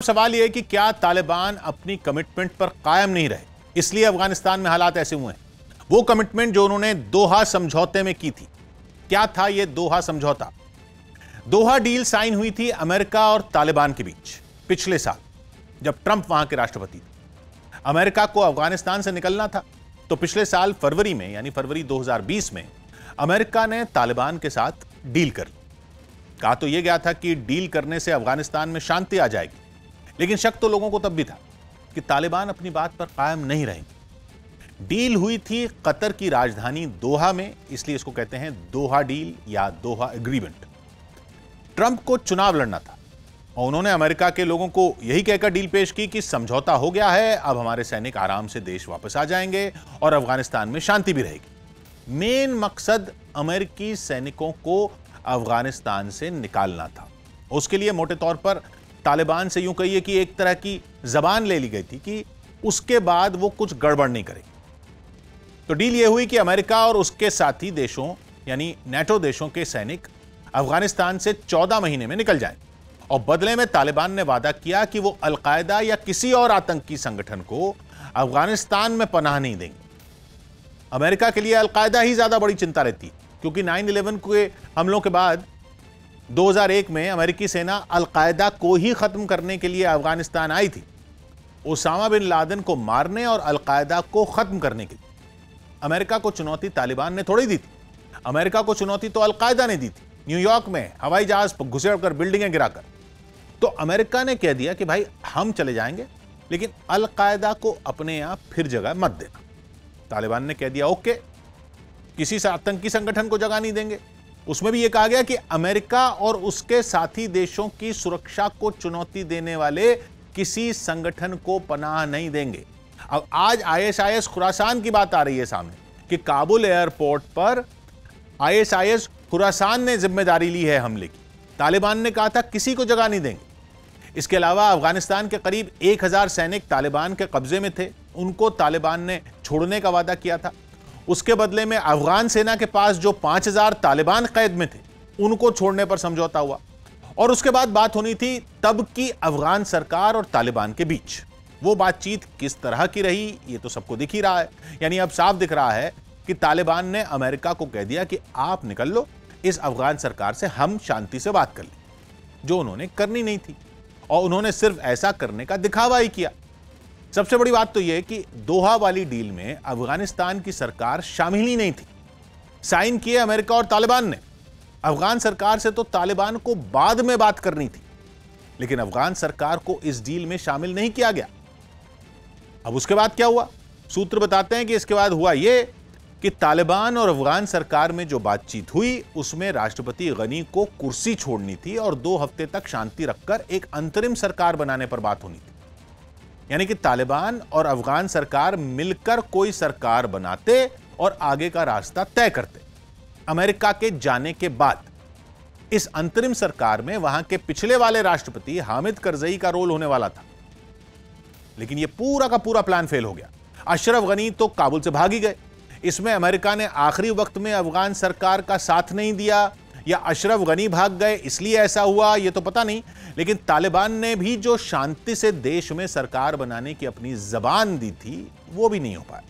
सवाल यह है कि क्या तालिबान अपनी कमिटमेंट पर कायम नहीं रहे, इसलिए अफगानिस्तान में हालात ऐसे हुए हैं। वो कमिटमेंट जो उन्होंने दोहा समझौते में की थी, क्या था यह दोहा समझौता? दोहा डील साइन हुई थी अमेरिका और तालिबान के बीच पिछले साल, जब ट्रंप वहां के राष्ट्रपति थे। अमेरिका को अफगानिस्तान से निकलना था, तो पिछले साल फरवरी में, यानी फरवरी 2020 में अमेरिका ने तालिबान के साथ डील कर ली। कहा तो यह गया था कि डील करने से अफगानिस्तान में शांति आ जाएगी, लेकिन शक तो लोगों को तब भी था कि तालिबान अपनी बात पर कायम नहीं रहेंगे। डील हुई थी कतर की राजधानी दोहा में, इसलिए इसको कहते हैं दोहा डील या दोहा एग्रीमेंट। ट्रंप को चुनाव लड़ना था और उन्होंने अमेरिका के लोगों को यही कहकर डील पेश की कि समझौता हो गया है, अब हमारे सैनिक आराम से देश वापस आ जाएंगे और अफगानिस्तान में शांति भी रहेगी। मेन मकसद अमेरिकी सैनिकों को अफगानिस्तान से निकालना था। उसके लिए मोटे तौर पर तालिबान से यूं कहिए कि एक तरह की जबान ले ली गई थी कि उसके बाद वो कुछ गड़बड़ नहीं करेगी। तो डील यह हुई कि अमेरिका और उसके साथी देशों यानी नेटो देशों के सैनिक अफगानिस्तान से 14 महीने में निकल जाएं और बदले में तालिबान ने वादा किया कि वो अलकायदा या किसी और आतंकी संगठन को अफगानिस्तान में पनाह नहीं देंगे। अमेरिका के लिए अलकायदा ही ज्यादा बड़ी चिंता रहती है, क्योंकि 9/11 के हमलों के बाद 2001 में अमेरिकी सेना अलकायदा को ही खत्म करने के लिए अफगानिस्तान आई थी, ओसामा बिन लादेन को मारने और अलकायदा को खत्म करने के लिए। अमेरिका को चुनौती तालिबान ने थोड़ी दी थी, अमेरिका को चुनौती तो अलकायदा ने दी थी, न्यूयॉर्क में हवाई जहाज घुसेड़कर बिल्डिंगें गिराकर। तो अमेरिका ने कह दिया कि भाई हम चले जाएंगे, लेकिन अलकायदा को अपने यहां फिर जगह मत देना। तालिबान ने कह दिया ओके, किसी से आतंकी संगठन को जगह नहीं देंगे। उसमें भी यह कहा गया कि अमेरिका और उसके साथी देशों की सुरक्षा को चुनौती देने वाले किसी संगठन को पनाह नहीं देंगे। अब आज आईएसआईएस खुरासान की बात आ रही है सामने कि काबुल एयरपोर्ट पर आईएसआईएस खुरासान ने जिम्मेदारी ली है हमले की। तालिबान ने कहा था किसी को जगह नहीं देंगे। इसके अलावा अफगानिस्तान के करीब 1000 सैनिक तालिबान के कब्जे में थे, उनको तालिबान ने छोड़ने का वादा किया था। उसके बदले में अफगान सेना के पास जो 5000 तालिबान कैद में थे, उनको छोड़ने पर समझौता हुआ। और उसके बाद बात होनी थी तब की अफगान सरकार और तालिबान के बीच। वो बातचीत किस तरह की रही, ये तो सबको दिख ही रहा है। यानी अब साफ दिख रहा है कि तालिबान ने अमेरिका को कह दिया कि आप निकल लो, इस अफगान सरकार से हम शांति से बात कर लें, जो उन्होंने करनी नहीं थी। और उन्होंने सिर्फ ऐसा करने का दिखावा ही किया। सबसे बड़ी बात तो यह कि दोहा वाली डील में अफगानिस्तान की सरकार शामिल ही नहीं थी। साइन किए अमेरिका और तालिबान ने। अफगान सरकार से तो तालिबान को बाद में बात करनी थी, लेकिन अफगान सरकार को इस डील में शामिल नहीं किया गया। अब उसके बाद क्या हुआ? सूत्र बताते हैं कि इसके बाद हुआ यह कि तालिबान और अफगान सरकार में जो बातचीत हुई, उसमें राष्ट्रपति गनी को कुर्सी छोड़नी थी और 2 हफ्ते तक शांति रखकर एक अंतरिम सरकार बनाने पर बात होनी थी। यानी कि तालिबान और अफगान सरकार मिलकर कोई सरकार बनाते और आगे का रास्ता तय करते। अमेरिका के जाने के बाद इस अंतरिम सरकार में वहां के पिछले वाले राष्ट्रपति हामिद करजई का रोल होने वाला था, लेकिन यह पूरा का पूरा प्लान फेल हो गया। अशरफ गनी तो काबुल से भाग ही गए। इसमें अमेरिका ने आखिरी वक्त में अफगान सरकार का साथ नहीं दिया या अशरफ गनी भाग गए इसलिए ऐसा हुआ, यह तो पता नहीं। लेकिन तालिबान ने भी जो शांति से देश में सरकार बनाने की अपनी जबान दी थी, वो भी नहीं हो पाया।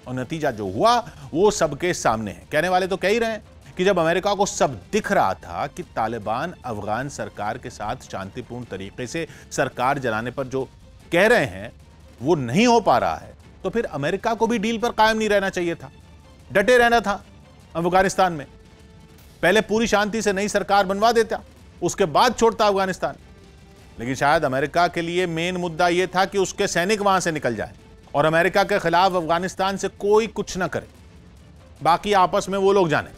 और नतीजा जो हुआ वो सबके सामने है। कहने वाले तो कह ही रहे हैं कि जब अमेरिका को सब दिख रहा था कि तालिबान अफगान सरकार के साथ शांतिपूर्ण तरीके से सरकार चलाने पर जो कह रहे हैं वो नहीं हो पा रहा है, तो फिर अमेरिका को भी डील पर कायम नहीं रहना चाहिए था, डटे रहना था अफगानिस्तान में। पहले पूरी शांति से नई सरकार बनवा देता, उसके बाद छोड़ता अफगानिस्तान। लेकिन शायद अमेरिका के लिए मेन मुद्दा यह था कि उसके सैनिक वहां से निकल जाएं और अमेरिका के खिलाफ अफगानिस्तान से कोई कुछ ना करे, बाकी आपस में वो लोग जाने।